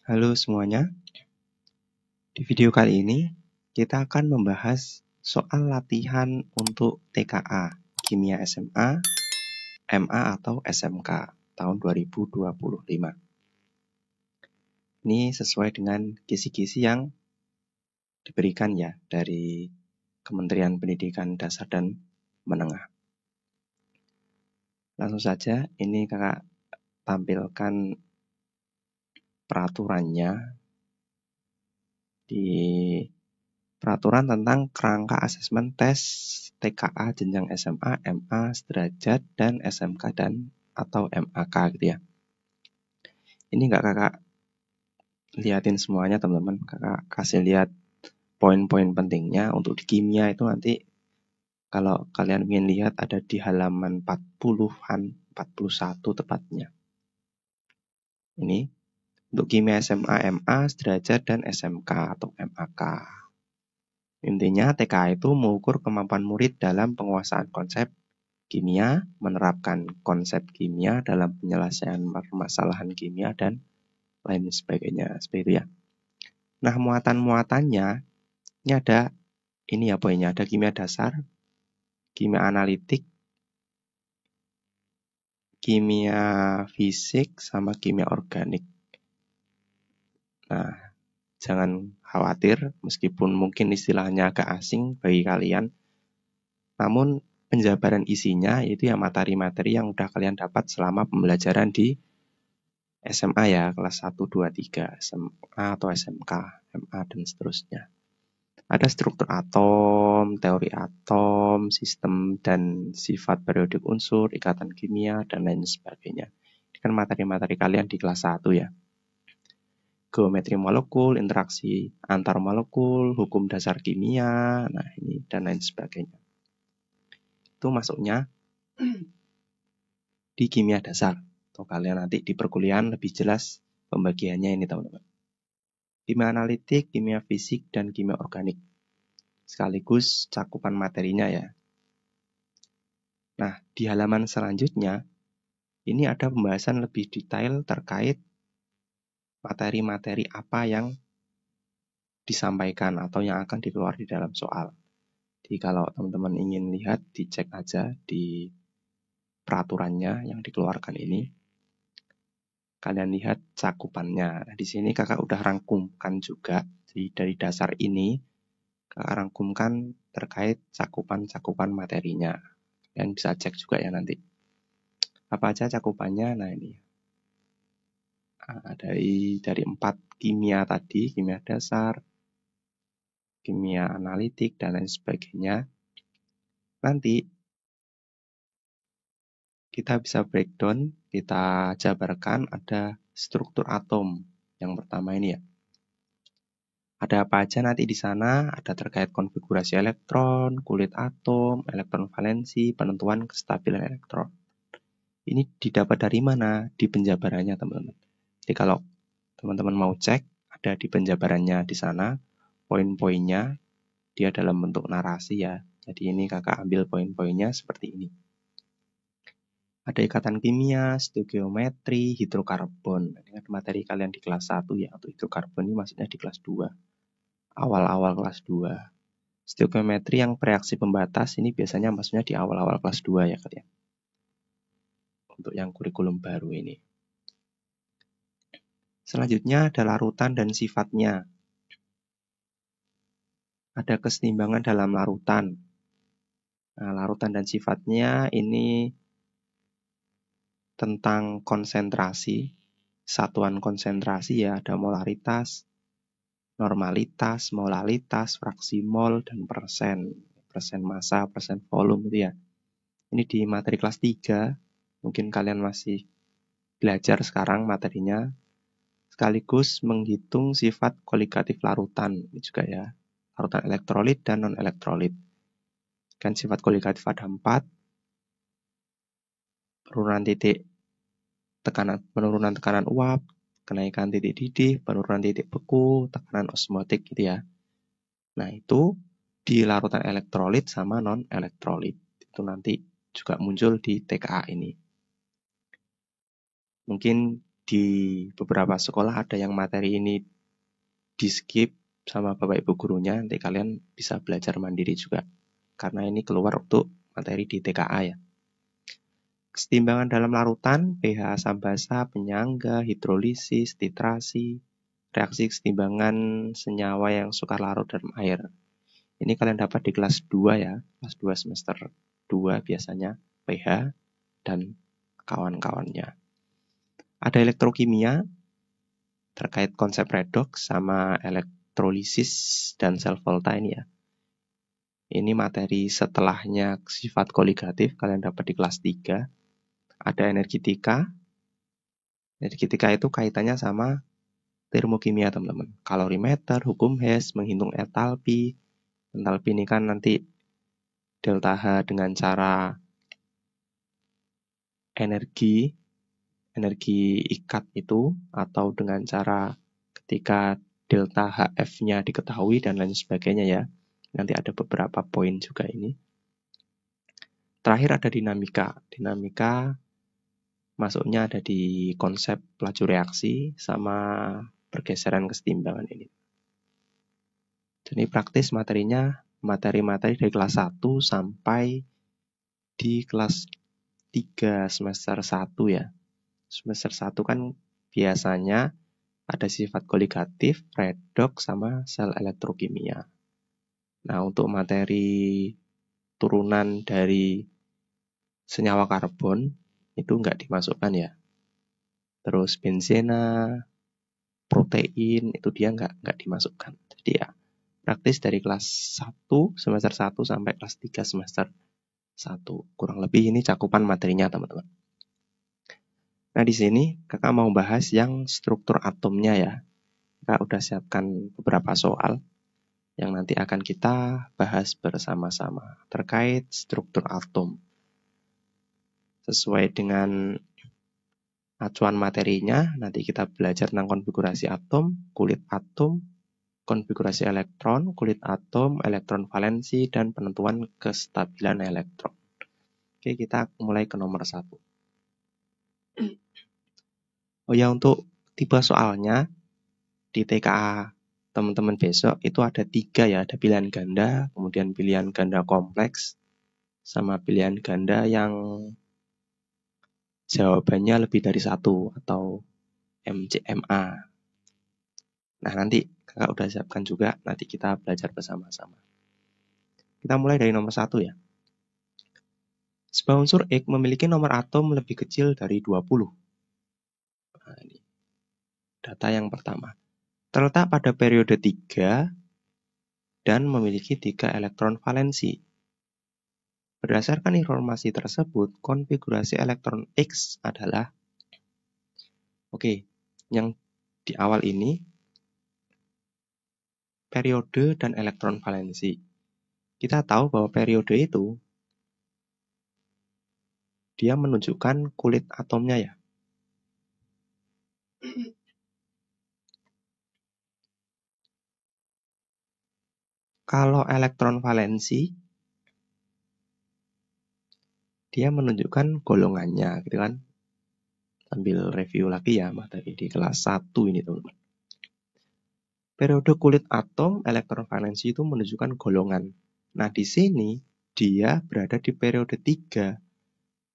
Halo semuanya, di video kali ini kita akan membahas soal latihan untuk TKA, Kimia SMA, MA atau SMK tahun 2025. Ini sesuai dengan kisi-kisi yang diberikan ya dari Kementerian Pendidikan Dasar dan Menengah. Langsung saja, ini kakak tampilkan peraturannya di peraturan tentang kerangka asesmen tes TKA jenjang SMA, MA, sederajat, dan SMK dan atau MAK gitu ya. Ini nggak kakak liatin semuanya teman-teman, kakak kasih lihat poin-poin pentingnya. Untuk di kimia itu nanti kalau kalian ingin lihat ada di halaman 40-an, 41 tepatnya. Ini untuk kimia SMA, MA, sederajat, dan SMK atau MAK. Intinya TKA itu mengukur kemampuan murid dalam penguasaan konsep kimia, menerapkan konsep kimia dalam penyelesaian permasalahan kimia, dan lain sebagainya. Seperti itu ya. Nah, muatan-muatannya, ini ada, ini ya poinnya, ada kimia dasar, kimia analitik, kimia fisik, sama kimia organik. Nah, jangan khawatir, meskipun mungkin istilahnya agak asing bagi kalian, namun penjabaran isinya itu ya materi-materi yang udah kalian dapat selama pembelajaran di SMA ya, kelas 1, 2, 3, SMA atau SMK, MA, dan seterusnya. Ada struktur atom, teori atom, sistem dan sifat periodik unsur, ikatan kimia, dan lain sebagainya. Ini kan materi-materi kalian di kelas 1 ya. Geometri molekul, interaksi antar molekul, hukum dasar kimia, nah ini, dan lain sebagainya. Itu masuknya di kimia dasar. Atau kalian nanti di perkuliahan lebih jelas pembagiannya ini teman-teman. Kimia analitik, kimia fisik, dan kimia organik. Sekaligus cakupan materinya ya. Nah, di halaman selanjutnya, ini ada pembahasan lebih detail terkait materi-materi apa yang disampaikan atau yang akan dikeluar di dalam soal. Jadi kalau teman-teman ingin lihat, dicek aja di peraturannya yang dikeluarkan ini. Kalian lihat cakupannya. Nah, di sini kakak udah rangkumkan juga. Jadi dari dasar ini, kakak rangkumkan terkait cakupan-cakupan materinya. Kalian bisa cek juga ya nanti. Apa aja cakupannya? Nah ini. Nah, dari 4 kimia tadi, kimia dasar, kimia analitik, dan lain sebagainya. Nanti kita bisa breakdown, kita jabarkan ada struktur atom. Yang pertama ini ya. Ada apa aja nanti di sana? Ada terkait konfigurasi elektron, kulit atom, elektron valensi, penentuan kestabilan elektron. Ini didapat dari mana? Di penjabarannya teman-teman. Jadi kalau teman-teman mau cek, ada di penjabarannya di sana, poin-poinnya, dia dalam bentuk narasi ya. Jadi ini kakak ambil poin-poinnya seperti ini. Ada ikatan kimia, stoichiometri, hidrokarbon. Ini kan materi kalian di kelas 1 ya. Untuk hidrokarbon ini maksudnya di kelas 2. Awal-awal kelas 2. Stoichiometri yang bereaksi pembatas ini biasanya maksudnya di awal-awal kelas 2 ya kalian. Untuk yang kurikulum baru ini. Selanjutnya ada larutan dan sifatnya. Ada keseimbangan dalam larutan. Nah, larutan dan sifatnya ini tentang konsentrasi, satuan konsentrasi ya, ada molaritas, normalitas, molalitas, fraksi mol, dan persen massa, persen volume gitu ya. Ini di materi kelas 3, mungkin kalian masih belajar sekarang materinya, sekaligus menghitung sifat koligatif larutan, ini juga ya, larutan elektrolit dan non-elektrolit. Kan sifat koligatif ada 4, penurunan tekanan uap, kenaikan titik didih, penurunan titik beku, tekanan osmotik gitu ya. Nah itu di larutan elektrolit sama non-elektrolit. Itu nanti juga muncul di TKA ini. Mungkin di beberapa sekolah ada yang materi ini di skip sama Bapak Ibu gurunya, nanti kalian bisa belajar mandiri juga. Karena ini keluar untuk materi di TKA ya. Kesetimbangan dalam larutan, pH asam basa, penyangga, hidrolisis, titrasi, reaksi kesetimbangan senyawa yang sukar larut dalam air. Ini kalian dapat di kelas 2 ya, kelas 2 semester 2 biasanya, pH dan kawan-kawannya. Ada elektrokimia, terkait konsep redox sama elektrolisis dan sel volta ini ya. Ini materi setelahnya sifat koligatif, kalian dapat di kelas 3. Ada energetika. Energetika itu kaitannya sama termokimia teman-teman. Kalorimeter, hukum Hess, menghitung entalpi. Entalpi ini kan nanti delta H dengan cara energi ikat itu, atau dengan cara ketika delta HF-nya diketahui dan lain sebagainya ya. Nanti ada beberapa poin juga ini. Terakhir ada dinamika. Dinamika masuknya ada di konsep laju reaksi sama pergeseran kesetimbangan ini. Jadi praktis materinya materi-materi dari kelas 1 sampai di kelas 3 semester 1 ya. Semester 1 kan biasanya ada sifat koligatif, redox, sama sel elektrokimia. Nah, untuk materi turunan dari senyawa karbon itu nggak dimasukkan ya. Terus benzena, protein itu dia nggak dimasukkan. Jadi ya praktis dari kelas 1 semester 1 sampai kelas 3 semester 1. Kurang lebih ini cakupan materinya teman-teman. Nah di sini kakak mau bahas yang struktur atomnya ya. Kakak udah siapkan beberapa soal yang nanti akan kita bahas bersama-sama terkait struktur atom. Sesuai dengan acuan materinya, nanti kita belajar tentang konfigurasi atom, kulit atom, konfigurasi elektron, kulit atom, elektron valensi, dan penentuan kestabilan elektron. Oke, kita mulai ke nomor 1. Oh ya, untuk tipe soalnya di TKA teman-teman besok itu ada 3 ya, ada pilihan ganda, kemudian pilihan ganda kompleks, sama pilihan ganda yang jawabannya lebih dari 1 atau MCMA. Nah nanti kakak udah siapkan juga, nanti kita belajar bersama-sama. Kita mulai dari nomor 1 ya. Sebuah unsur X memiliki nomor atom lebih kecil dari 20. Nah, ini data yang pertama. Terletak pada periode 3 dan memiliki 3 elektron valensi. Berdasarkan informasi tersebut, konfigurasi elektron X adalah yang di awal ini periode dan elektron valensi. Kita tahu bahwa periode itu dia menunjukkan kulit atomnya ya. Kalau elektron valensi dia menunjukkan golongannya gitu kan. Sambil review lagi ya materi di kelas 1 ini teman-teman. Periode kulit atom elektron valensi itu menunjukkan golongan. Nah, di sini dia berada di periode 3.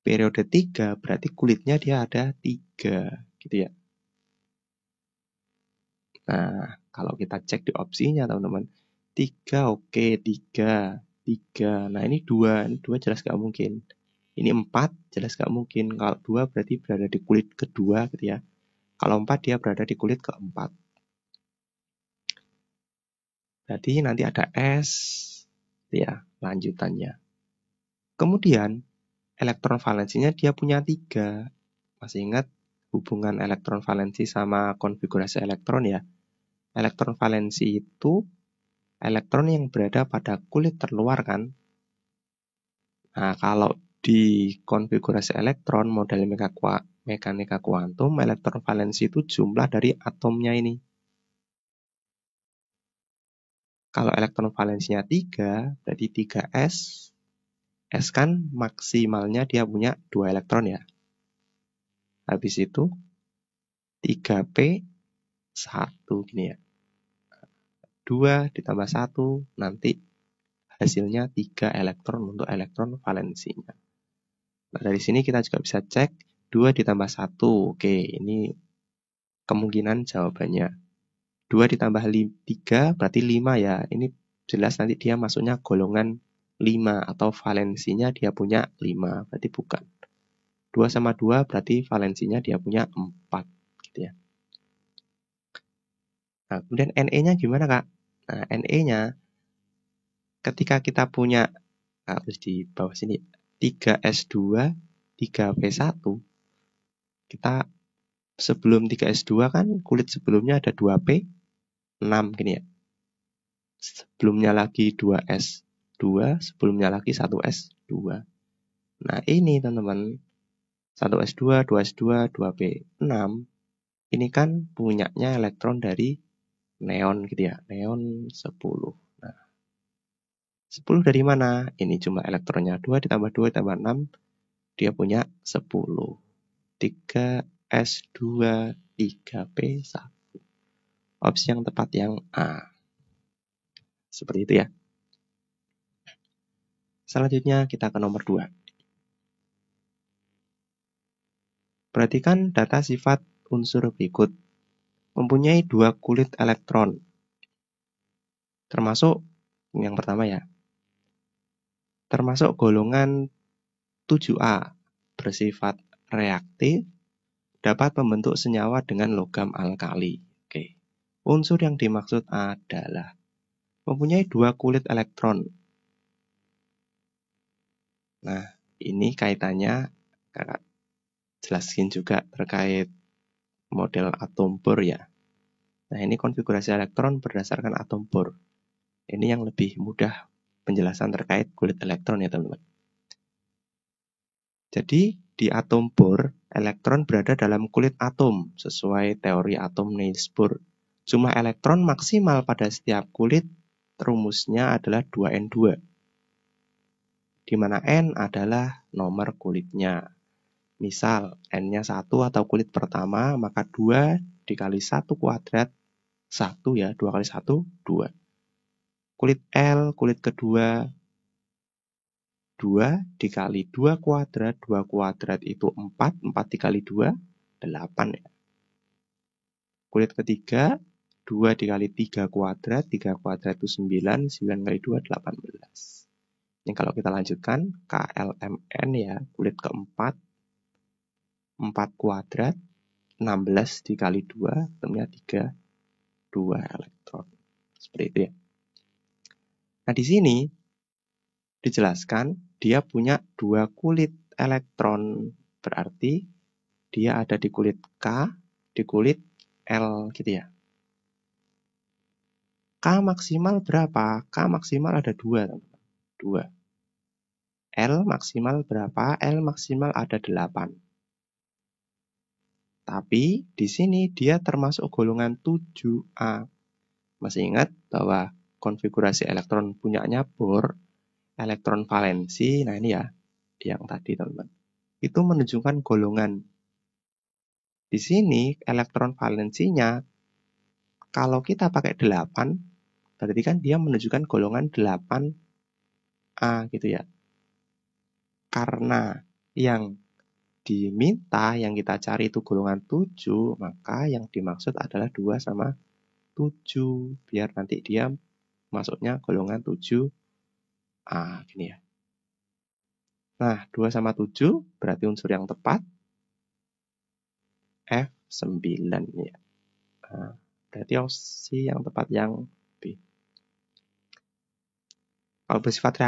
Periode 3 berarti kulitnya dia ada 3 gitu ya. Nah, kalau kita cek di opsinya teman-teman, 3 oke, 3. Nah, ini 2 jelas gak mungkin. Ini 4 jelas gak mungkin. Kalau 2 berarti berada di kulit kedua gitu ya. Kalau 4 dia berada di kulit keempat. Berarti nanti ada S ya, lanjutannya. Kemudian elektron valensinya dia punya 3. Masih ingat hubungan elektron valensi sama konfigurasi elektron ya? Elektron valensi itu elektron yang berada pada kulit terluar kan? Nah, kalau di konfigurasi elektron model mekanika kuantum, elektron valensi itu jumlah dari atomnya ini. Kalau elektron valensinya 3, berarti 3S. S kan maksimalnya dia punya 2 elektron ya. Habis itu 3p1 gini ya. 2 ditambah 1 nanti hasilnya 3 elektron untuk elektron valensinya. Nah, dari sini kita juga bisa cek 2 ditambah 1. Oke, ini kemungkinan jawabannya. 2 ditambah 3 berarti 5 ya. Ini jelas nanti dia masuknya golongan 5 atau valensinya dia punya 5. Berarti bukan. 2 sama 2 berarti valensinya dia punya 4. Gitu ya. Nah, kemudian Ne-nya gimana, Kak? Nah, Ne-nya ketika kita punya, harus di bawah sini, 3s2, 3p1, kita sebelum 3s2 kan kulit sebelumnya ada 2p, 6 gini ya. Sebelumnya lagi 2s2, sebelumnya lagi 1s2. Nah, ini teman-teman, 1s2, 2s2, 2p6, ini kan punyanya elektron dari neon gitu ya, neon 10. Nah, 10 dari mana? Ini jumlah elektronnya, 2 ditambah 2 ditambah 6, dia punya 10. 3s2, 3p1. Opsi yang tepat yang A. Seperti itu ya. Selanjutnya kita ke nomor 2. Perhatikan data sifat unsur berikut. Mempunyai 2 kulit elektron. Termasuk yang pertama ya. Termasuk golongan 7A. Bersifat reaktif. Dapat membentuk senyawa dengan logam alkali. Oke. Unsur yang dimaksud adalah mempunyai 2 kulit elektron. Nah, ini kaitannya Kakak jelasin juga terkait model atom Bohr ya. Nah, ini konfigurasi elektron berdasarkan atom Bohr. Ini yang lebih mudah penjelasan terkait kulit elektron ya teman-teman. Jadi di atom Bohr, elektron berada dalam kulit atom sesuai teori atom Niels Bohr. Jumlah elektron maksimal pada setiap kulit rumusnya adalah 2n2. Di mana n adalah nomor kulitnya. Misal n-nya 1 atau kulit pertama, maka 2 dikali 1 kuadrat 1 ya, 2 kali 1, 2. Kulit L, kulit kedua, 2 dikali 2 kuadrat itu 4, 4 dikali 2, 8 ya. Kulit ketiga, 2 dikali 3 kuadrat itu 9, 9 kali 2, 18. Ini kalau kita lanjutkan, KLMN ya, kulit keempat, 4 kuadrat, 16 dikali 2, ketemunya 3, 2 elektron. Seperti itu ya. Nah, di sini dijelaskan dia punya 2 kulit elektron. Berarti dia ada di kulit K, di kulit L gitu ya. K maksimal berapa? K maksimal ada 2, teman-teman. 2. L maksimal berapa? L maksimal ada 8. Tapi di sini dia termasuk golongan 7A. Masih ingat bahwa konfigurasi elektron punyanya Bohr, elektron valensi, nah ini ya, yang tadi teman-teman. Itu menunjukkan golongan. Di sini elektron valensinya, kalau kita pakai 8, berarti kan dia menunjukkan golongan 8A gitu ya. Karena yang diminta, yang kita cari itu golongan 7, maka yang dimaksud adalah 2 sama 7. Biar nanti dia masuknya golongan 7A. Gini ya. Nah, 2 sama 7 berarti unsur yang tepat F9 ya. Nah, berarti opsi yang tepat yang B. Kalau bersifat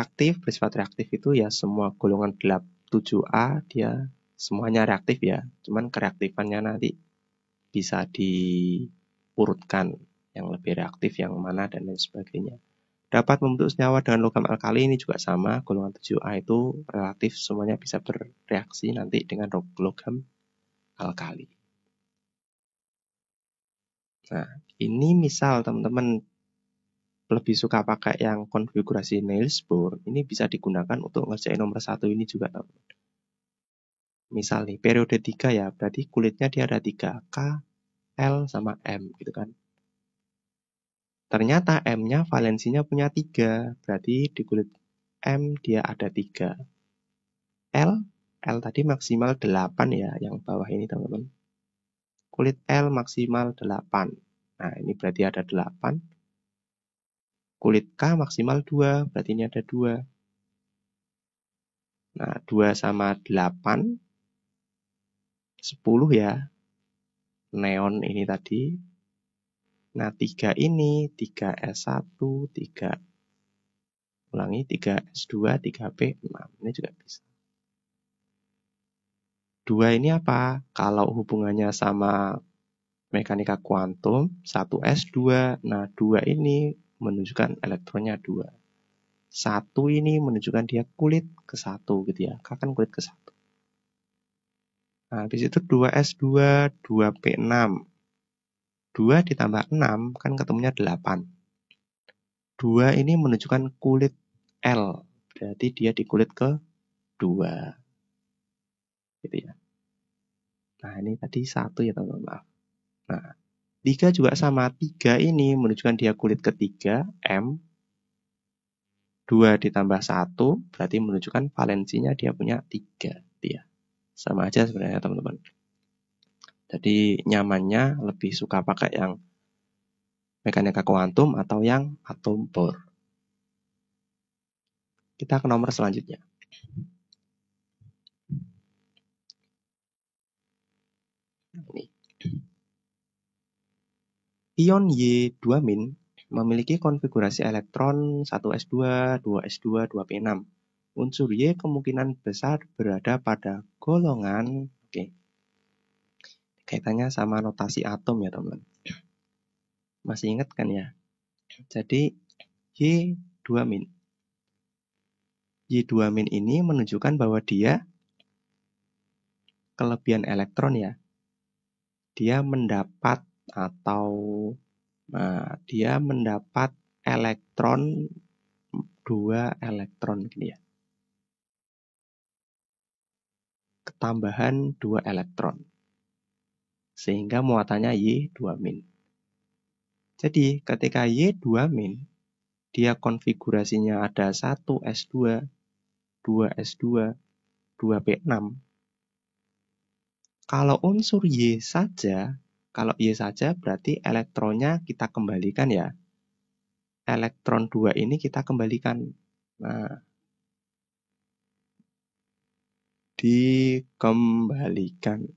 reaktif itu ya semua golongan 7A dia semuanya reaktif ya. Cuman kereaktifannya nanti bisa diurutkan yang lebih reaktif yang mana dan lain sebagainya. Dapat membentuk senyawa dengan logam alkali ini juga sama. Golongan 7A itu relatif semuanya bisa bereaksi nanti dengan logam alkali. Nah, ini misal teman-teman lebih suka pakai yang konfigurasi Niels Bohr, ini bisa digunakan untuk ngerjain nomor 1 ini juga teman-teman. Misal nih, periode 3 ya, berarti kulitnya dia ada 3, K, L sama M gitu kan. Ternyata M-nya valensinya punya 3, berarti di kulit M dia ada 3. L tadi maksimal 8 ya, yang bawah ini teman-teman. Kulit L maksimal 8. Nah, ini berarti ada 8. Kulit K maksimal 2, berarti ini ada 2. Nah, 2 sama 8, 10 ya. Neon ini tadi. Nah, 3 ini, 3S1, 3 ulangi, 3S2, 3P6. Ini juga bisa. 2 ini apa? Kalau hubungannya sama mekanika kuantum, 1S2. Nah, 2 ini menunjukkan elektronnya 2. 1 ini menunjukkan dia kulit ke 1 gitu ya. K kan kulit ke 1. Nah, habis itu 2S2, 2P6. 2 ditambah 6 kan ketemunya 8. 2 ini menunjukkan kulit L. Berarti dia di kulit ke 2. Gitu ya. Nah, ini tadi 1 ya teman-teman. Maaf. Nah, 3 juga sama. 3 ini menunjukkan dia kulit ketiga, M. 2 ditambah 1 berarti menunjukkan valensinya dia punya 3. Ya. Sama aja sebenarnya teman-teman. Jadi nyamannya lebih suka pakai yang mekanika kuantum atau yang atom Bohr. Kita ke nomor selanjutnya. Ini. Ion Y2- memiliki konfigurasi elektron 1s2, 2s2, 2p6. Unsur Y kemungkinan besar berada pada golongan. Oke. Kaitannya sama notasi atom ya teman-teman. Masih ingat kan ya? Jadi Y2-. Y2- ini menunjukkan bahwa dia kelebihan elektron ya. Dia mendapat dia mendapat elektron 2 elektron gini ya. Ketambahan 2 elektron. Sehingga muatannya Y2-. Jadi ketika Y2-, dia konfigurasinya ada 1s2, 2s2, 2p6. Kalau unsur Y saja, kalau Y saja berarti elektronnya kita kembalikan ya. Elektron 2 ini kita kembalikan. Nah, dikembalikan.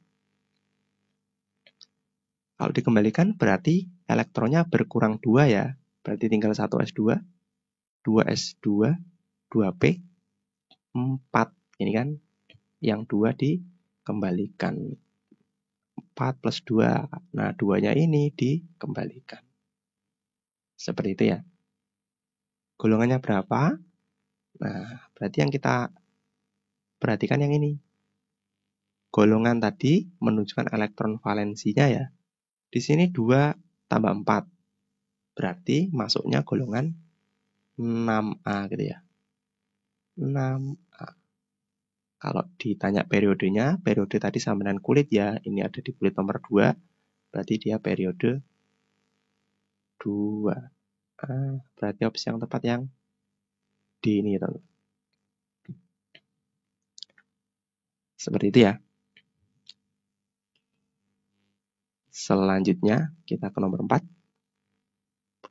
Kalau dikembalikan berarti elektronnya berkurang 2 ya. Berarti tinggal 1s2, 2s2, 2p, 4. Ini kan yang 2 dikembalikan. 4 plus 2. Nah, 2-nya ini dikembalikan. Seperti itu ya. Golongannya berapa? Nah, berarti yang kita perhatikan yang ini. Golongan tadi menunjukkan elektron valensinya ya. Di sini 2 tambah 4. Berarti masuknya golongan 6A gitu ya. 6A. Kalau ditanya periodenya, periode tadi sama dengan kulit ya. Ini ada di kulit nomor 2. Berarti dia periode 2. Berarti opsi yang tepat yang D ini teman-teman. Seperti itu ya. Selanjutnya kita ke nomor 4.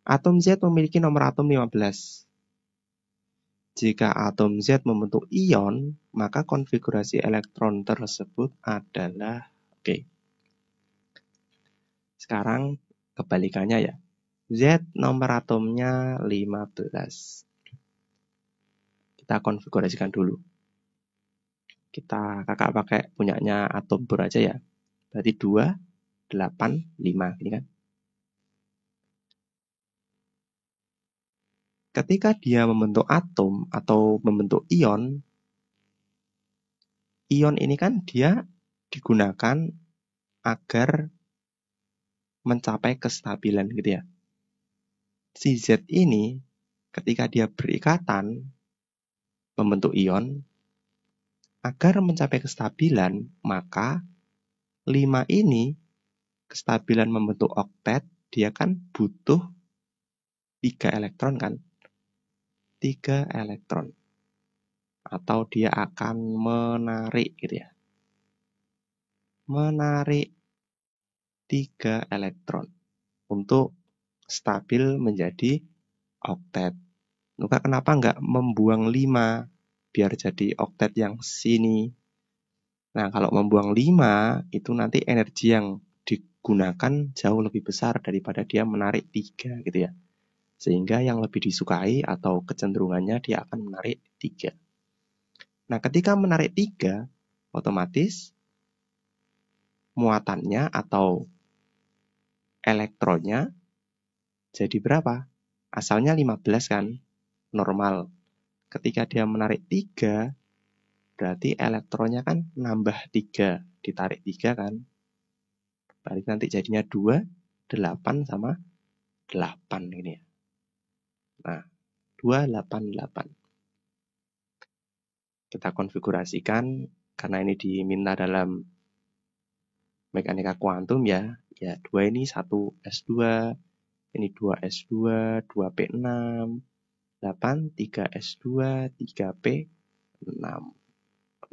Atom Z memiliki nomor atom 15. Jika atom Z membentuk ion, maka konfigurasi elektron tersebut adalah oke. Sekarang kebalikannya ya. Z nomor atomnya 15. Kita konfigurasikan dulu. Kakak pakai punyanya atom Bohr aja ya. Berarti 2, 8, 5. Ini kan. Ketika dia membentuk atom atau membentuk ion, ion ini kan dia digunakan agar mencapai kestabilan gitu ya. Si Z ini ketika dia berikatan membentuk ion, agar mencapai kestabilan, maka 5 ini kestabilan membentuk oktet, dia kan butuh 3 elektron kan? 3 elektron. Atau dia akan menarik gitu ya. Menarik 3 elektron untuk stabil menjadi oktet. Maka kenapa nggak membuang 5 biar jadi oktet yang sini? Nah, kalau membuang 5 itu nanti energi yang digunakan jauh lebih besar daripada dia menarik 3 gitu ya. Sehingga yang lebih disukai atau kecenderungannya dia akan menarik 3. Nah, ketika menarik 3, otomatis muatannya atau elektronnya jadi berapa? Asalnya 15 kan, normal. Ketika dia menarik 3, berarti elektronnya kan nambah 3, ditarik 3 kan. Berarti nanti jadinya 2, 8 sama 8 ini ya. Nah, 288. Kita konfigurasikan karena ini diminta dalam mekanika kuantum ya. Ya, 2 ini 1 S2, ini 2 S2, 2 P6, 8, 3 S2, 3 P6.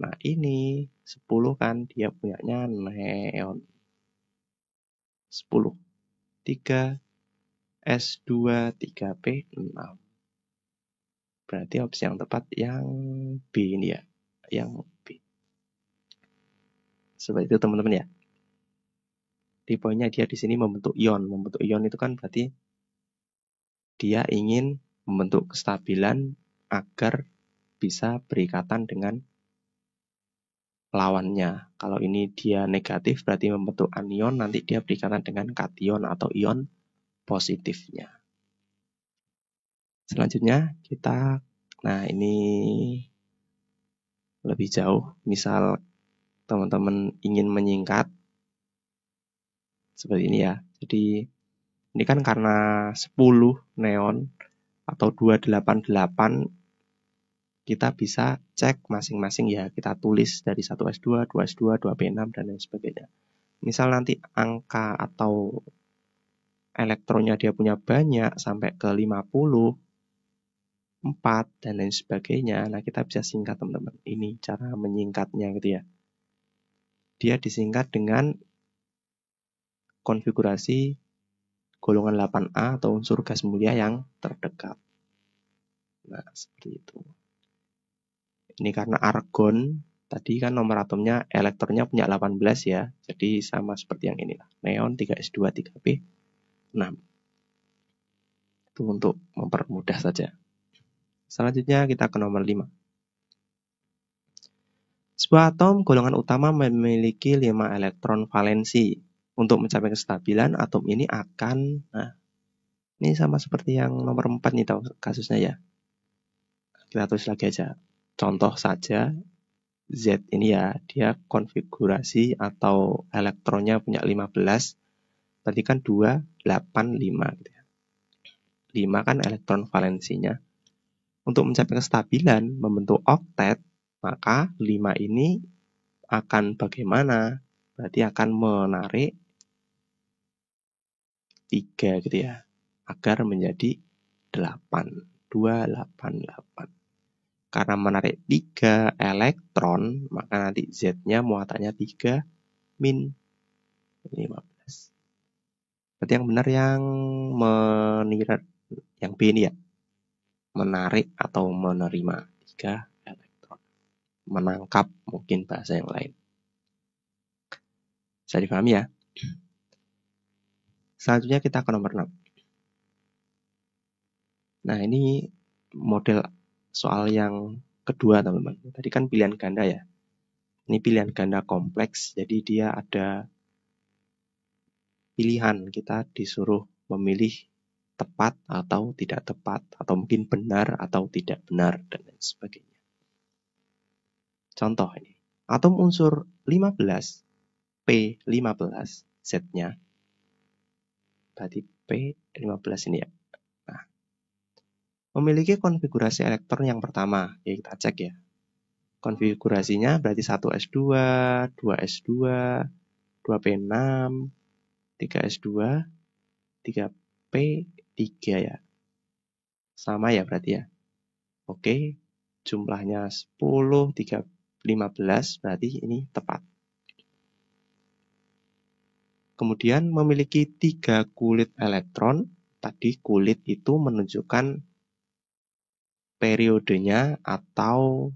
Nah, ini 10 kan dia punyanya neon. 10. 3 S2, 3 P6. Berarti opsi yang tepat yang B ini ya. Yang B. Seperti itu teman-teman ya. Di poinnya dia di sini membentuk ion. Membentuk ion itu kan berarti dia ingin membentuk kestabilan agar bisa berikatan dengan lawannya. Kalau ini dia negatif berarti membentuk anion, nanti dia berikatan dengan kation atau ion positifnya. Selanjutnya kita, nah ini lebih jauh. Misal teman-teman ingin menyingkat seperti ini ya. Jadi ini kan karena 10 neon atau 288 kita bisa cek masing-masing ya. Kita tulis dari 1S2, 2S2, 2P6 dan lain sebagainya. Misal nanti angka atau elektronnya dia punya banyak sampai ke 50, 4 dan lain sebagainya. Nah, kita bisa singkat teman-teman. Ini cara menyingkatnya gitu ya. Dia disingkat dengan konfigurasi golongan 8A atau unsur gas mulia yang terdekat. Nah, seperti itu. Ini karena argon, tadi kan nomor atomnya, elektronnya punya 18 ya. Jadi sama seperti yang ini lah. Neon 3S2, 3P6. Itu untuk mempermudah saja. Selanjutnya kita ke nomor 5. Sebuah atom golongan utama memiliki 5 elektron valensi. Untuk mencapai kestabilan, atom ini akan, nah, ini sama seperti yang nomor 4 nih tahu kasusnya ya. Kita tulis lagi aja. Contoh saja, Z ini ya, dia konfigurasi atau elektronnya punya 15, berarti kan 2, 8, 5. Gitu ya. 5 kan elektron valensinya. Untuk mencapai kestabilan, membentuk oktet, maka 5 ini akan bagaimana? Berarti akan menarik 3 gitu ya, agar menjadi 8. 288. Karena menarik 3 elektron, maka nanti Z-nya muatannya 3 min 15. Berarti yang benar yang menirat, yang B ini ya. Menarik atau menerima 3 elektron. Menangkap mungkin bahasa yang lain. Bisa dipahami ya? Selanjutnya kita ke nomor 6. Nah, ini model soal yang kedua teman-teman. Tadi kan pilihan ganda ya. Ini pilihan ganda kompleks, jadi dia ada pilihan. Kita disuruh memilih tepat atau tidak tepat, atau mungkin benar atau tidak benar, dan lain sebagainya. Contoh ini, atom unsur 15, P15, Z-nya, berarti P15 ini ya. Nah, memiliki konfigurasi elektron yang pertama, ya kita cek ya. Konfigurasinya berarti 1S2, 2S2, 2P6, 3s2, 3p3 ya. Sama ya berarti ya. Oke, jumlahnya 10, 3, 15, berarti ini tepat. Kemudian memiliki 3 kulit elektron. Tadi kulit itu menunjukkan periodenya atau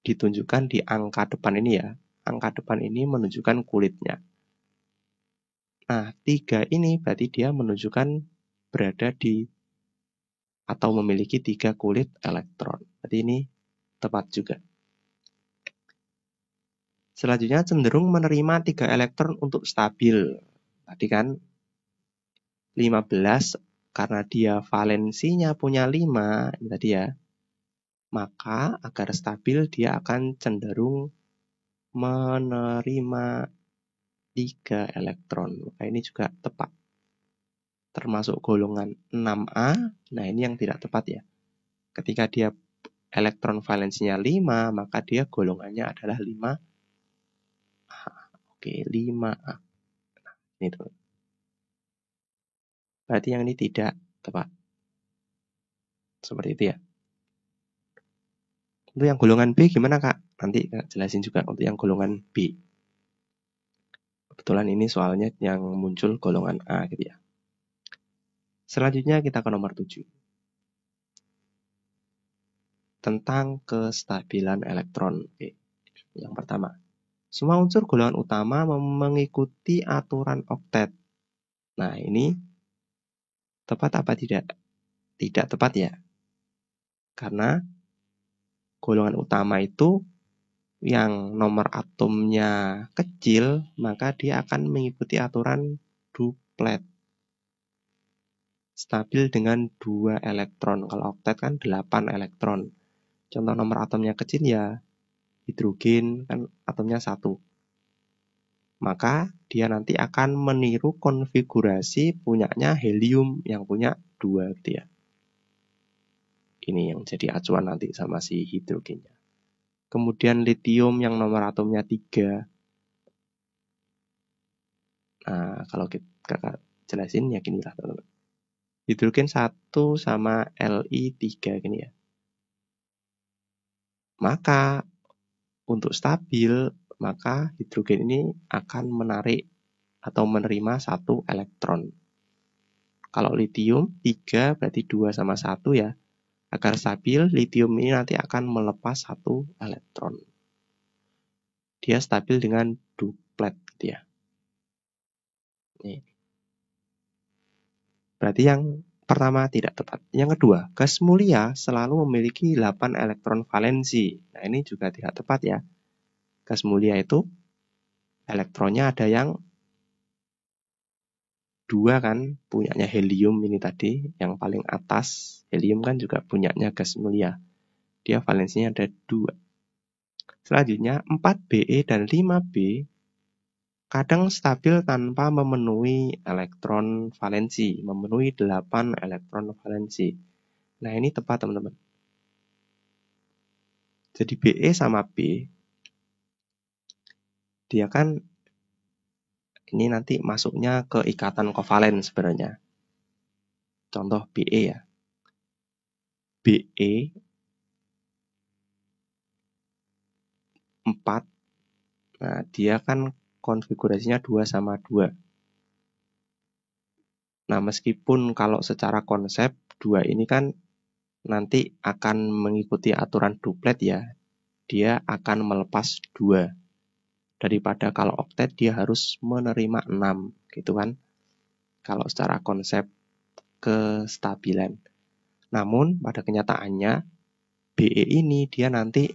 ditunjukkan di angka depan ini ya. Angka depan ini menunjukkan kulitnya. Nah, 3 ini berarti dia menunjukkan berada di atau memiliki 3 kulit elektron. Berarti ini tepat juga. Selanjutnya cenderung menerima 3 elektron untuk stabil. Tadi kan 15 karena dia valensinya punya 5 ini tadi ya. Maka agar stabil dia akan cenderung menerima 3 elektron. Maka ini juga tepat. Termasuk golongan 6A. Nah, ini yang tidak tepat ya. Ketika dia elektron valensinya 5, maka dia golongannya adalah 5A. Oke, 5A. Nah, ini tuh. Berarti yang ini tidak tepat. Seperti itu ya. Untuk yang golongan B gimana Kak? Nanti Kak jelasin juga untuk yang golongan B. Kebetulan ini soalnya yang muncul golongan A gitu ya. Selanjutnya kita ke nomor 7. Tentang kestabilan elektron. Oke. Yang pertama. Semua unsur golongan utama mengikuti aturan oktet. Nah, ini tepat apa tidak? Tidak tepat ya. Karena golongan utama itu yang nomor atomnya kecil, maka dia akan mengikuti aturan duplet. Stabil dengan 2 elektron. Kalau oktet kan 8 elektron. Contoh nomor atomnya kecil ya hidrogen, kan atomnya 1. Maka dia nanti akan meniru konfigurasi punyanya helium yang punya 2 gitu ya. Ini yang jadi acuan nanti sama si hidrogennya. Kemudian litium yang nomor atomnya 3. Nah, kalau kakak jelasin ya ginilah teman-teman. Hidrogen 1 sama Li3 gini ya. Maka untuk stabil, maka hidrogen ini akan menarik atau menerima 1 elektron. Kalau litium 3 berarti 2 sama 1 ya. Agar stabil, litium ini nanti akan melepas 1 elektron. Dia stabil dengan duplet gitu ya. Nih. Berarti yang pertama tidak tepat. Yang kedua, gas mulia selalu memiliki 8 elektron valensi. Nah, ini juga tidak tepat ya. Gas mulia itu elektronnya ada yang 2 kan, punyanya helium ini tadi, yang paling atas. Helium kan juga punyanya gas mulia. Dia valensinya ada 2. Selanjutnya, 4Be dan 5B kadang stabil tanpa memenuhi elektron valensi, memenuhi 8 elektron valensi. Nah, ini tepat teman-teman. Jadi Be sama B, dia kan ini nanti masuknya ke ikatan kovalen sebenarnya. Contoh Be ya. Be 4. Nah, dia kan konfigurasinya 2 sama 2. Nah, meskipun kalau secara konsep 2 ini kan nanti akan mengikuti aturan duplet ya. Dia akan melepas 2. Daripada kalau oktet dia harus menerima 6 gitu kan. Kalau secara konsep kestabilan. Namun pada kenyataannya Be ini dia nanti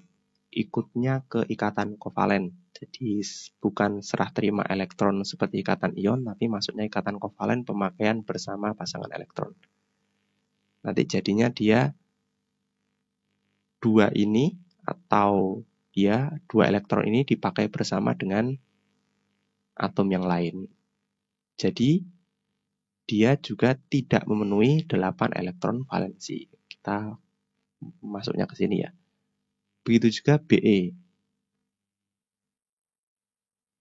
ikutnya ke ikatan kovalen. Jadi bukan serah terima elektron seperti ikatan ion, tapi maksudnya ikatan kovalen pemakaian bersama pasangan elektron. Nanti jadinya dia 2 ini atau ya 2 elektron ini dipakai bersama dengan atom yang lain. Jadi dia juga tidak memenuhi 8 elektron valensi. Kita masuknya ke sini ya. Begitu juga Be.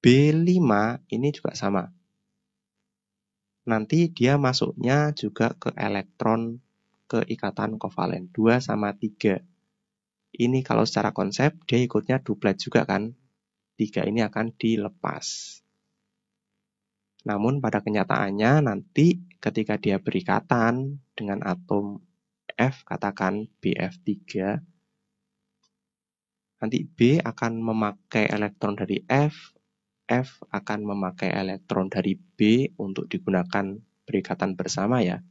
B5 ini juga sama. nanti dia masuknya juga ke elektron ke ikatan kovalen 2 sama 3. Ini kalau secara konsep dia ikutnya duplet juga kan. 3 ini akan dilepas. Namun pada kenyataannya nanti ketika dia berikatan dengan atom F, katakan BF3, nanti B akan memakai elektron dari F akan memakai elektron dari B untuk digunakan berikatan bersama ya.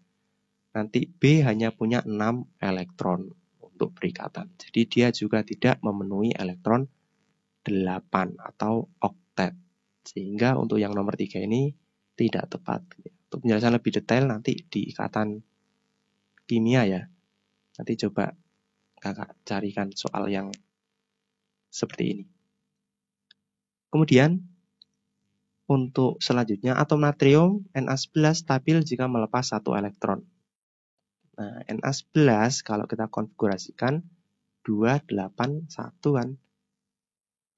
Nanti B hanya punya 6 elektron untuk berikatan. Jadi dia juga tidak memenuhi elektron 8 atau oktet. Sehingga untuk yang nomor 3 ini tidak tepat. Untuk penjelasan lebih detail nanti di ikatan kimia ya. Nanti coba kakak carikan soal yang seperti ini. Kemudian untuk selanjutnya atom natrium Na11 stabil jika melepas 1 elektron. Nah, Na11 kalau kita konfigurasikan 281 kan.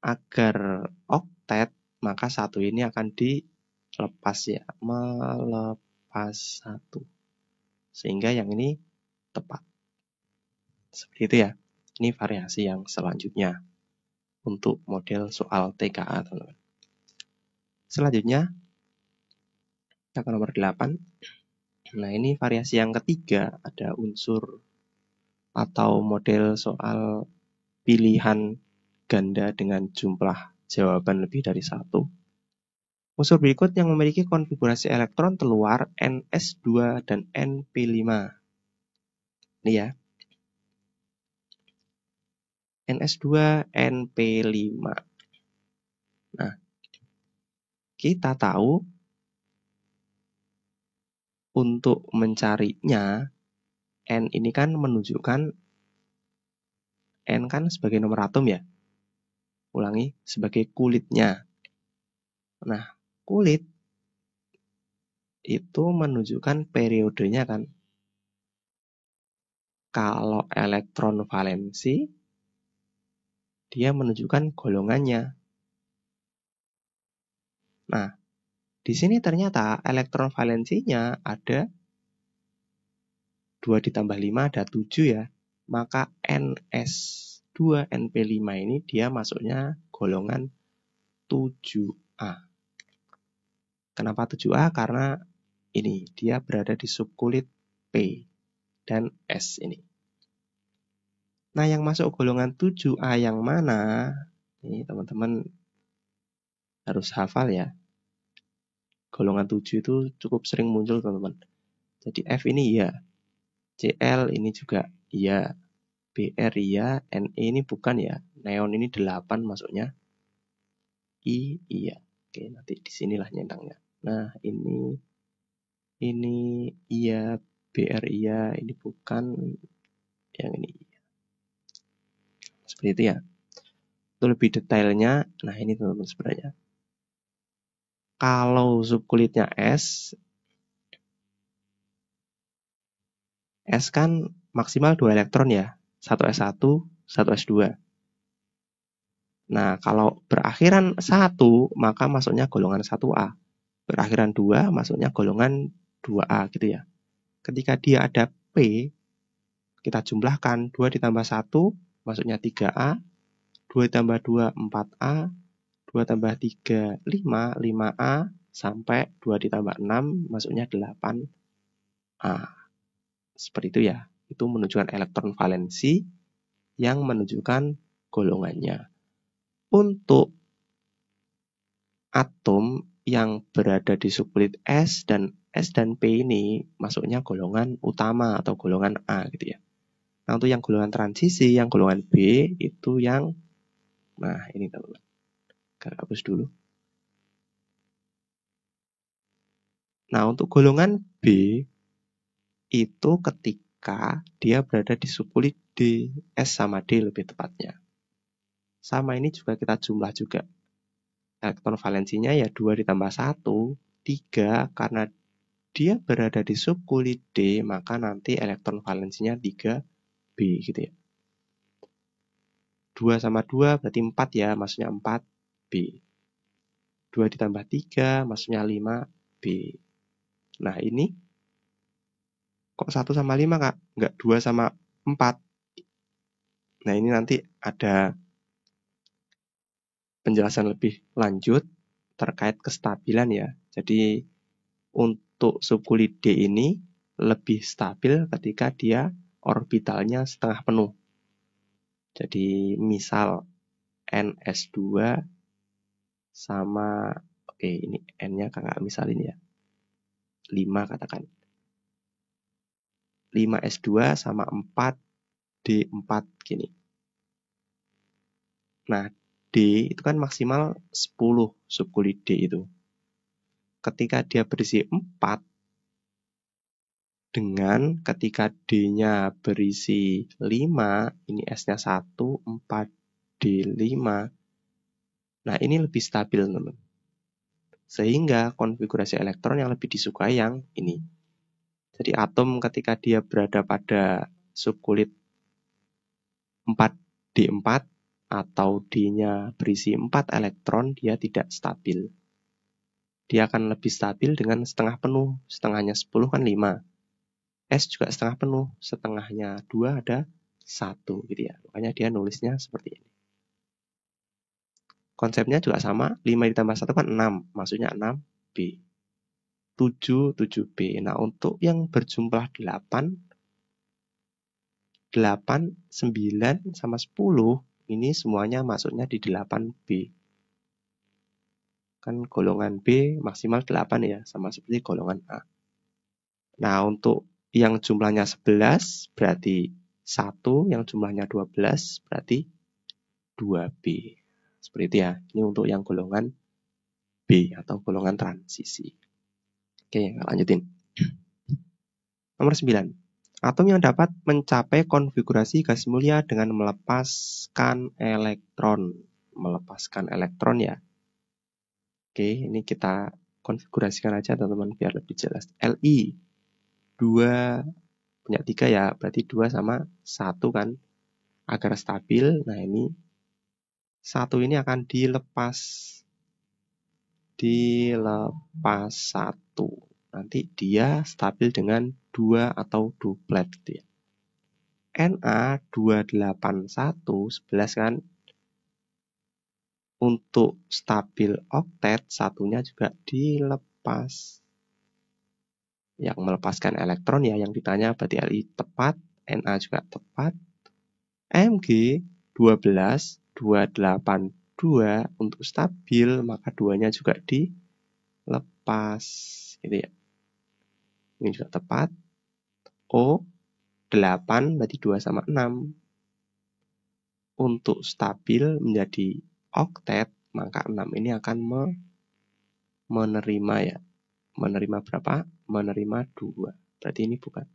Agar oktet maka 1 ini akan dilepas ya, melepas 1. Sehingga yang ini tepat. Seperti itu ya. Ini variasi yang selanjutnya untuk model soal TKA, teman-teman. Selanjutnya, yang nomor 8. Nah, ini variasi yang ketiga, ada unsur atau model soal pilihan ganda dengan jumlah jawaban lebih dari 1. Unsur berikut yang memiliki konfigurasi elektron terluar Ns2 dan Np5. Ini ya. Ns2, Np5. Nah, kita tahu untuk mencarinya, N ini kan menunjukkan N kan sebagai nomor atom ya. Ulangi, sebagai kulitnya. Nah, kulit itu menunjukkan periodenya kan. Kalau elektron valensi, dia menunjukkan golongannya. Nah, di sini ternyata elektron valensinya ada 2 ditambah 5 ada 7 ya. Maka Ns2 Np5 ini dia masuknya golongan 7A. Kenapa 7A? Karena ini dia berada di subkulit P dan S ini. Nah, yang masuk golongan 7A yang mana? Ini teman-teman harus hafal ya. Golongan 7 itu cukup sering muncul, teman-teman. Jadi F ini iya. Cl ini juga iya. Br iya. Ne ini bukan ya. Neon ini 8 masuknya. I iya. Oke, nanti disinilah nyentangnya. Nah, ini iya. Br iya. Ini bukan. Yang ini iya. Seperti itu ya. Itu lebih detailnya. Nah, ini teman-teman sebenarnya. Kalau subkulitnya S kan maksimal 2 elektron ya. 1s1, 1s2. Nah, kalau berakhiran 1, maka masuknya golongan 1A. Berakhiran 2, masuknya golongan 2A gitu ya. Ketika dia ada P, kita jumlahkan 2 ditambah 1, masuknya 3A. 2 ditambah 2, 4A. 2 tambah 3, 5, 5A. Sampai 2 ditambah 6, masuknya 8A. Seperti itu ya. Itu menunjukkan elektron valensi yang menunjukkan golongannya. Untuk atom yang berada di subkulit S dan P ini masuknya golongan utama atau golongan A gitu ya. Nah, untuk yang golongan transisi, yang golongan B itu yang, nah ini teman-teman. Hapus dulu. Nah, untuk golongan B itu ketika dia berada di subkulit D, S sama D lebih tepatnya. Sama ini juga kita jumlah juga. Elektron valensinya ya 2 ditambah 1, 3, karena dia berada di subkulit D, maka nanti elektron valensinya 3B gitu ya. 2 sama 2 berarti 4 ya, maksudnya 4B. 2 ditambah 3 maksudnya 5B. Nah, ini kok 1 sama 5, Kak? Nggak 2 sama 4. Nah, ini nanti ada penjelasan lebih lanjut terkait kestabilan ya. Jadi, untuk subkulit D ini lebih stabil ketika dia orbitalnya setengah penuh. Jadi, misal NS2 sama, oke ini N-nya kakak misalin ya, 5 katakan. 5S2 sama 4D4 gini. Nah, D itu kan maksimal 10 subkulit D itu. Ketika dia berisi 4, dengan ketika D-nya berisi 5, ini S-nya 1, 4D5. Nah, ini lebih stabil, teman-teman. Sehingga konfigurasi elektron yang lebih disukai yang ini. Jadi atom ketika dia berada pada subkulit 4D4 atau D-nya berisi 4 elektron, dia tidak stabil. Dia akan lebih stabil dengan setengah penuh. Setengahnya 10 kan 5. S juga setengah penuh. Setengahnya 2 ada 1 gitu ya. Makanya dia nulisnya seperti ini. Konsepnya juga sama. 5 ditambah 1 kan 6. Maksudnya 6B. 7, 7B. Nah, untuk yang berjumlah 8, 9, sama 10, ini semuanya masuknya di 8B. Kan golongan B maksimal 8 ya, sama seperti golongan A. Nah, untuk yang jumlahnya 11 berarti 1, yang jumlahnya 12 berarti 2B. Seperti itu ya. Ini untuk yang golongan B atau golongan transisi. Oke, lanjutin. Nomor 9. Atom yang dapat mencapai konfigurasi gas mulia dengan melepaskan elektron. Melepaskan elektron ya. Oke, ini kita konfigurasikan aja teman-teman biar lebih jelas. Li 2 punya 3 ya, berarti 2 sama 1 kan. Agar stabil, nah ini 1 ini akan dilepas 1. Nanti dia stabil dengan 2 atau duplet gitu ya. Na 281 11 kan. Untuk stabil oktet, satunya juga dilepas. Yang melepaskan elektron ya, yang ditanya berarti Li tepat, Na juga tepat. Mg 12, 282 untuk stabil, maka 2-nya juga dilepas. Gitu ya. Ini juga tepat. O 8 berarti 2 sama 6. Untuk stabil menjadi oktet, maka 6 ini akan menerima ya. Menerima berapa? Menerima 2. Berarti ini bukan.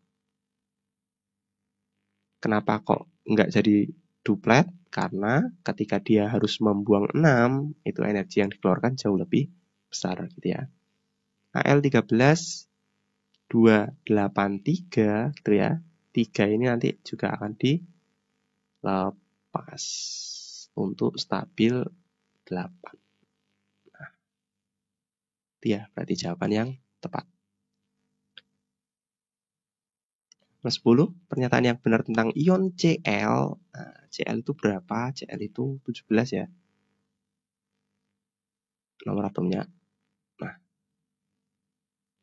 Kenapa kok nggak jadi duplet? Karena ketika dia harus membuang 6, itu energi yang dikeluarkan jauh lebih besar gitu ya. Al13 283 gitu ya. 3 ini nanti juga akan dilepas untuk stabil 8. Nah, itu ya berarti jawaban yang tepat. Nomor 10, pernyataan yang benar tentang ion Cl. Nah, Cl itu berapa? Cl itu 17 ya. Nomor atomnya. Nah,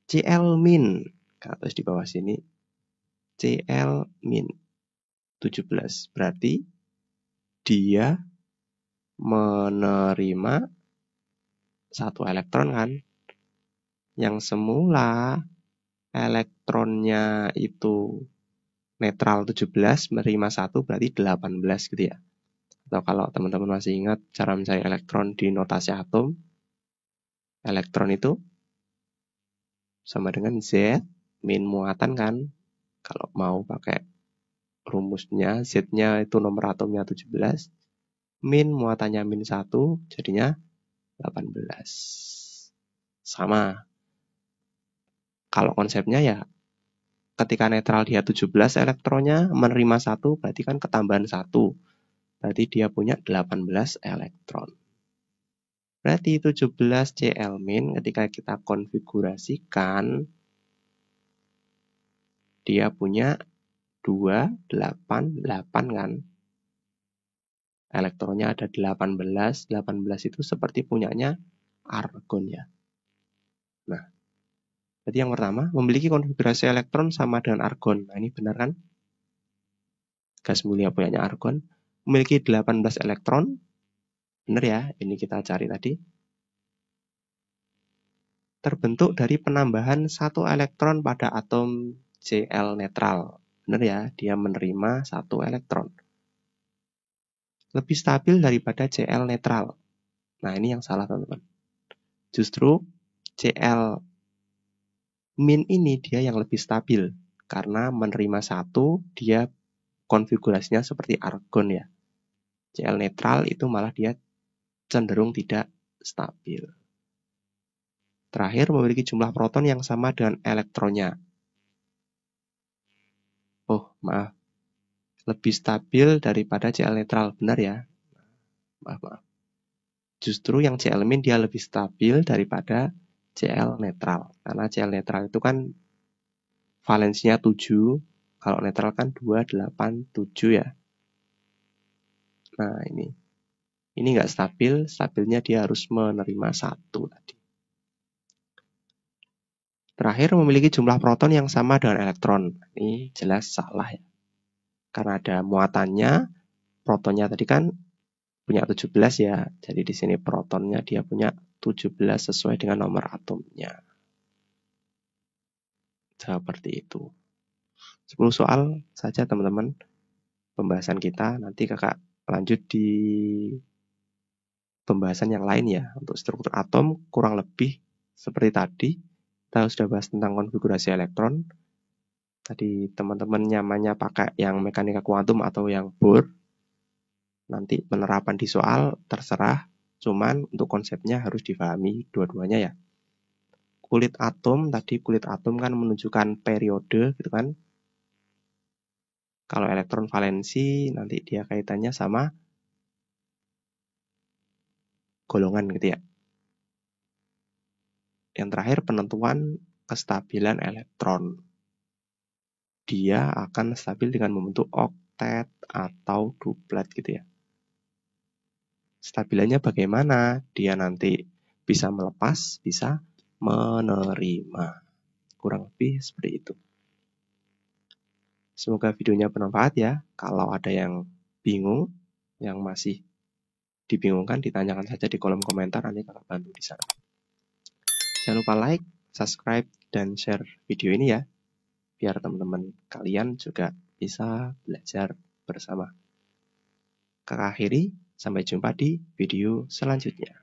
Cl min, terus di bawah sini Cl min 17. Berarti dia menerima 1 elektron kan. Yang semula elektronnya itu netral 17, menerima 1 berarti 18 gitu ya. Atau kalau teman-teman masih ingat cara mencari elektron di notasi atom, elektron itu sama dengan Z min muatan kan. Kalau mau pakai rumusnya, Z-nya itu nomor atomnya 17, min muatannya min 1, jadinya 18. Sama. Kalau konsepnya ya, ketika netral dia 17 elektronnya, menerima 1, berarti kan ketambahan 1. Berarti dia punya 18 elektron. Berarti 17 Cl min ketika kita konfigurasikan dia punya 2, 8, 8 kan. Elektronnya ada 18. 18 itu seperti punyanya argon ya. Nah, jadi yang pertama, memiliki konfigurasi elektron sama dengan argon. Nah, ini benar kan? Gas mulia punyanya argon. Memiliki 18 elektron. Benar ya, ini kita cari tadi. Terbentuk dari penambahan 1 elektron pada atom Cl netral. Benar ya, dia menerima 1 elektron. Lebih stabil daripada Cl netral. Nah, ini yang salah teman-teman. Justru Cl min ini dia yang lebih stabil. Karena menerima 1, dia konfigurasinya seperti argon ya. Cl netral itu malah dia cenderung tidak stabil. Terakhir, memiliki jumlah proton yang sama dengan elektronnya. Oh, maaf. Lebih stabil daripada Cl netral. Benar ya? Maaf. Justru yang Cl min dia lebih stabil daripada Cl netral. Karena Cl netral itu kan valensinya 7. Kalau netral kan 2, 8, 7 ya. Nah, ini nggak stabil. Stabilnya dia harus menerima 1 tadi. Terakhir, memiliki jumlah proton yang sama dengan elektron. Ini jelas salah ya. Karena ada muatannya, protonnya tadi kan punya 17 ya. Jadi di sini protonnya dia punya 17 sesuai dengan nomor atomnya. Seperti itu. 10 soal saja teman-teman pembahasan kita. Nanti kakak lanjut di pembahasan yang lain ya. Untuk struktur atom kurang lebih seperti tadi. Kita sudah bahas tentang konfigurasi elektron. Tadi teman-teman nyamannya pakai yang mekanika kuantum atau yang Bohr. Nanti penerapan di soal terserah. Cuman untuk konsepnya harus dipahami dua-duanya ya. Kulit atom, tadi kulit atom kan menunjukkan periode gitu kan. Kalau elektron valensi nanti dia kaitannya sama golongan gitu ya. Yang terakhir penentuan kestabilan elektron. Dia akan stabil dengan membentuk oktet atau duplet gitu ya. Stabilannya bagaimana? Dia nanti bisa melepas, bisa menerima. Kurang lebih seperti itu. Semoga videonya bermanfaat ya. Kalau ada yang bingung, yang masih dibingungkan, ditanyakan saja di kolom komentar, nanti kakak bantu di sana. Jangan lupa like, subscribe, dan share video ini ya, biar teman-teman kalian juga bisa belajar bersama. Kakak akhiri, sampai jumpa di video selanjutnya.